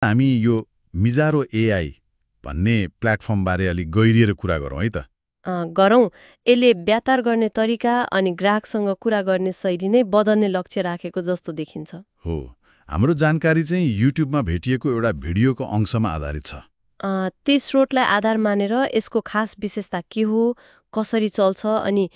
हामी यो मिजारो एआई भन्ने प्लेटफर्मबारे अलिक गहिरिएर कुरा गरौँ है त। गरौँ। यसले व्यापार गर्ने तरिका अनि ग्राहकसँग कुरा गर्ने शैली नै बदल्ने लक्ष्य राखेको जस्तो देखिन्छ। हो, हाम्रो जानकारी चाहिँ युट्युबमा भेटिएको एउटा भिडियोको अंशमा आधारित छ। त्यही स्रोतलाई आधार मानेर यसको खास विशेषता के हो, कसरी चल्छ अनि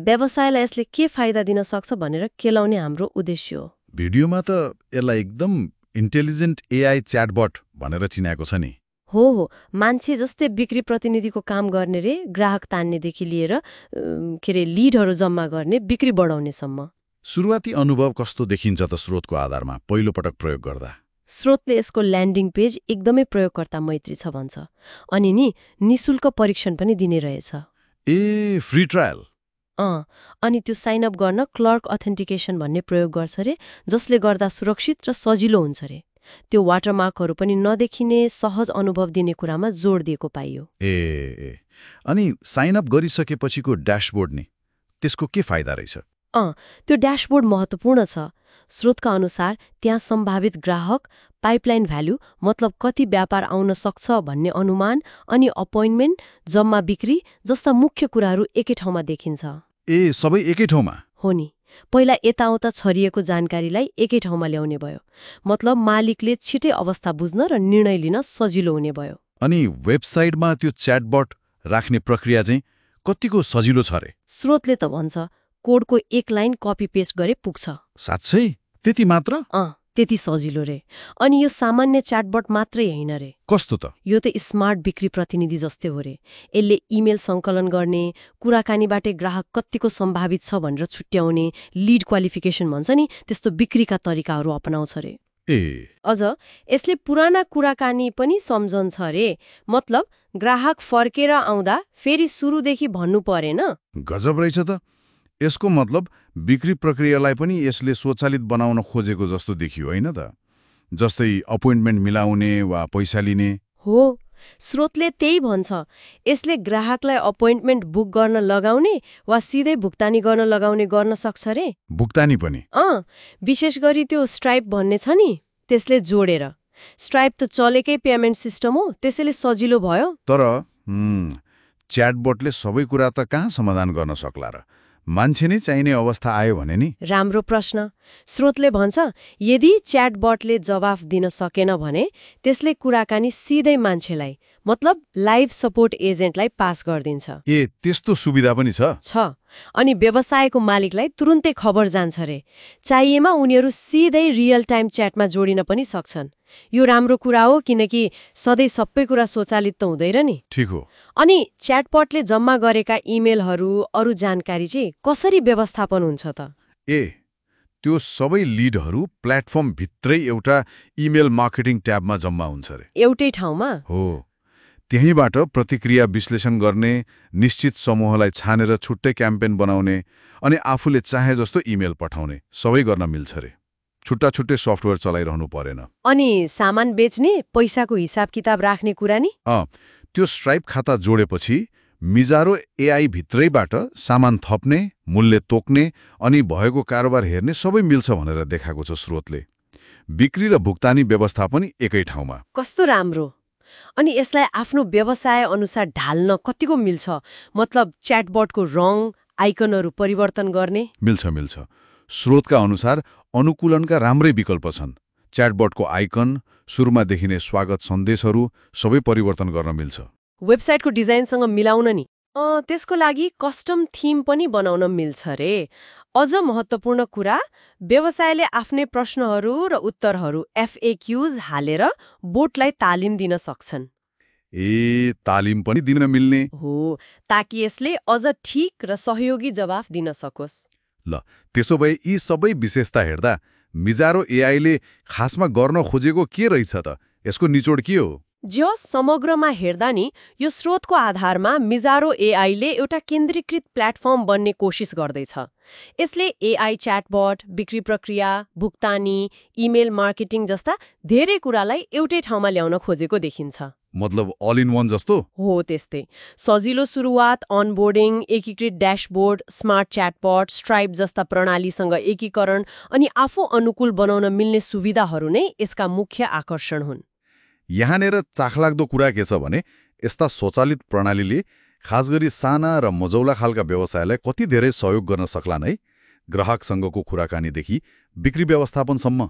व्यवसायलाई यसले के फाइदा दिन सक्छ भनेर केलाउने हाम्रो उद्देश्य हो। भिडियोमा त यसलाई एकदम इन्टेलिजेन्ट एआई च्याटबट भनेर चिनाएको छ नि। हो, मान्छे जस्तै बिक्री प्रतिनिधिको काम गर्ने रे, ग्राहक तान्नेदेखि लिएर लिडहरू जम्मा गर्ने, बिक्री बढाउनेसम्म। सुरुवाती अनुभव कस्तो देखिन्छ त स्रोतको आधारमा पहिलो पटक प्रयोग गर्दा? स्रोतले यसको ल्यान्डिङ पेज एकदमै प्रयोगकर्ता मैत्री छ भन्छ। अनि निशुल्क परीक्षण पनि दिने रहेछ। ए, फ्री ट्रायल? अनि त्यो साइन अप गर्न क्लर्क अथेन्टिकेसन भन्ने प्रयोग गर्छ रे, जसले गर्दा सुरक्षित र सजिलो हुन्छ रे। त्यो वाटरमार्कहरू पनि नदेखिने सहज अनुभव दिने कुरामा जोड दिएको पाइयो। ए, अनि साइन अप गरिसकेपछिको ड्यासबोर्ड नि, त्यसको के फाइदा रहेछ? त्यो ड्यासबोर्ड महत्त्वपूर्ण छ। स्रोतका अनुसार त्यहाँ सम्भावित ग्राहक, पाइपलाइन भ्यालु मतलब कति व्यापार आउन सक्छ भन्ने अनुमान अनि अपोइन्टमेन्ट, जम्मा बिक्री जस्ता मुख्य कुराहरू एकै ठाउँमा देखिन्छ। ए, सबै एकै ठाउँमा? हो नि। पहिला यताउता छरिएको जानकारीलाई एकै ठाउँमा ल्याउने भयो। मतलब मालिकले छिटै अवस्था बुझ्न र निर्णय लिन सजिलो हुने भयो। अनि वेबसाइटमा त्यो च्याटबट राख्ने प्रक्रिया चाहिँ कतिको सजिलो छ रे? स्रोतले त भन्छ कोडको एक लाइन कपी पेस्ट गरे पुग्छ। साँच्चै त्यति मात्र? त्यति सजिलो रे। अनि यो सामान्य च्याटबट मात्रै होइन रे। कस्तो त? यो त स्मार्ट बिक्री प्रतिनिधि जस्तै हो रे। यसले इमेल सङ्कलन गर्ने, कुराकानीबाट ग्राहक कतिको सम्भावित छ भनेर छुट्याउने, लिड क्वालिफिकेसन भन्छ नि, त्यस्तो बिक्रीका तरिकाहरू अपनाउँछ रे। ए, अझ यसले पुराना कुराकानी पनि सम्झन्छ रे। मतलब ग्राहक फर्केर आउँदा फेरि सुरुदेखि भन्नु परेन। गजब रहेछ त। यसको मतलब बिक्री प्रक्रियालाई पनि यसले स्वचालित बनाउन खोजेको जस्तो देखियो होइन त? जस्तै अपोइन्टमेन्ट मिलाउने वा पैसा लिने। हो, स्रोतले त्यही भन्छ। यसले ग्राहकलाई अपोइन्टमेन्ट बुक गर्न लगाउने वा सिधै भुक्तानी गर्न लगाउने गर्न सक्छ रे। भुक्तानी पनि? विशेष गरी त्यो स्ट्राइप भन्ने छ नि, त्यसले जोडेर। स्ट्राइप त चलेकै पेमेन्ट सिस्टम हो, त्यसैले सजिलो भयो। तर च्याटबटले सबै कुरा त कहाँ समाधान गर्न सक्ला र? मान्छे नै चाहिने अवस्था आयो भने नि? राम्रो प्रश्न। स्रोतले भन्छ यदि च्याटबटले जवाफ दिन सकेन भने त्यसले कुराकानी सिधै मान्छेलाई मतलब लाइभ सपोर्ट एजेन्टलाई पास गरिदिन्छ। ए, त्यस्तो सुविधा पनि छ? अनि व्यवसायको मालिकलाई तुरुन्तै खबर जान्छ रे। चाहिएमा उनीहरू सिधै रियल टाइम च्याटमा जोडिन पनि सक्छन्। यो राम्रो कुरा हो किनकि सधैँ सबै कुरा स्वचालित त हुँदैन नि। ठिक हो। अनि च्याटबटले जम्मा गरेका इमेलहरू, अरू जानकारी चाहिँ कसरी व्यवस्थापन हुन्छ त? त्यो सबै लिडहरू प्लेटफर्म भित्रै एउटा इमेल मार्केटिङ ट्याबमा जम्मा हुन्छ रे। एउटै ठाउँमा? हो। त्यहीँबाट प्रतिक्रिया विश्लेषण गर्ने, निश्चित समूहलाई छानेर छुट्टै क्याम्पेन बनाउने अनि आफूले चाहे जस्तो इमेल पठाउने सबै गर्न मिल्छ रे। छुट्टा छुट्टै सफ्टवेयर चलाइरहनु परेन। अनि सामान बेच्ने, पैसाको हिसाब किताब राख्ने कुरा नि? त्यो स्ट्राइप खाता जोडेपछि मिजारो एआई भित्रैबाट सामान थप्ने, मूल्य तोक्ने अनि भएको कारोबार हेर्ने सबै मिल्छ भनेर देखाएको छ स्रोतले। बिक्री र भुक्तानी व्यवस्था पनि एकै ठाउँमा। कस्तो राम्रो। अनि यसलाई आफ्नो व्यवसाय अनुसार ढाल्न कतिको मिल्छ? मतलब च्याटबटको रङ, आइकनहरू परिवर्तन गर्ने? मिल्छ। स्रोतका अनुसार अनुकूलनका राम्रै विकल्प छन्। च्याटबटको आइकन, सुरुमा देखिने स्वागत सन्देशहरू सबै परिवर्तन गर्न मिल्छ। वेबसाइटको डिजाइनसँग मिलाउन नि? त्यसको लागि कस्टम थीम पनि बनाउन मिल्छ रे। अझ महत्त्वपूर्ण कुरा, व्यवसायले आफ्नै प्रश्नहरू र उत्तरहरू FAQs हालेर बोटलाई तालिम दिन सक्छन्। तालिम पनि दिन मिल्ने? हो, ताकि यसले अझ ठिक र सहयोगी जवाफ दिन सकोस्। ल, त्यसो भए यी सबै विशेषता हेर्दा मिजारो एआईले खासमा गर्न खोजेको के रहेछ त? यसको निचोड के हो? जो समग्रमा हेर्दा नि यो स्रोतको आधारमा मिजारो एआईले एउटा केन्द्रीकृत प्लेटफर्म बन्ने कोसिस गर्दैछ। यसले एआई च्याटबट, बिक्री प्रक्रिया, भुक्तानी, इमेल मार्केटिङ जस्ता धेरै कुरालाई एउटै ठाउँमा ल्याउन खोजेको देखिन्छ। मतलब अल इन वान जस्तो? हो त्यस्तै। सजिलो सुरुवात, अनबोर्डिङ, एकीकृत ड्यासबोर्ड, स्मार्ट च्याटबट, स्ट्राइप जस्ता प्रणालीसँग एकीकरण अनि आफू अनुकूल बनाउन मिल्ने सुविधाहरू नै यसका मुख्य आकर्षण हुन्। यहाँनिर चाखलाग्दो कुरा के छ भने यस्ता स्वचालित प्रणालीले खासगरी साना र मजौला खालका व्यवसायलाई कति धेरै सहयोग गर्न सक्लान् है, ग्राहकसँगको कुराकानीदेखि बिक्री व्यवस्थापनसम्म।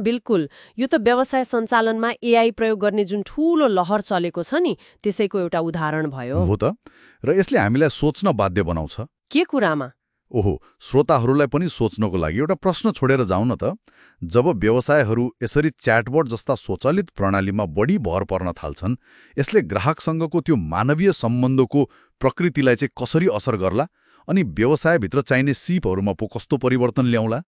बिल्कुल। यो त व्यवसाय सञ्चालनमा एआई प्रयोग गर्ने जुन ठूलो लहर चलेको छ नि त्यसैको एउटा उदाहरण भयो। हो त। र यसले हामीलाई सोच्न बाध्य बनाउँछ। के कुरामा? ओहो, श्रोताहरूलाई पनि सोच्नको लागि एउटा प्रश्न छोडेर जाउँ न त। जब व्यवसायहरू यसरी च्याटबट जस्ता स्वचालित प्रणालीमा बढी भर पर्न थाल्छन्, यसले ग्राहकसँगको त्यो मानवीय सम्बन्धको प्रकृतिलाई चाहिँ कसरी असर गर्ला अनि व्यवसायभित्र चाहिने सिपहरूमा पो कस्तो परिवर्तन ल्याउला?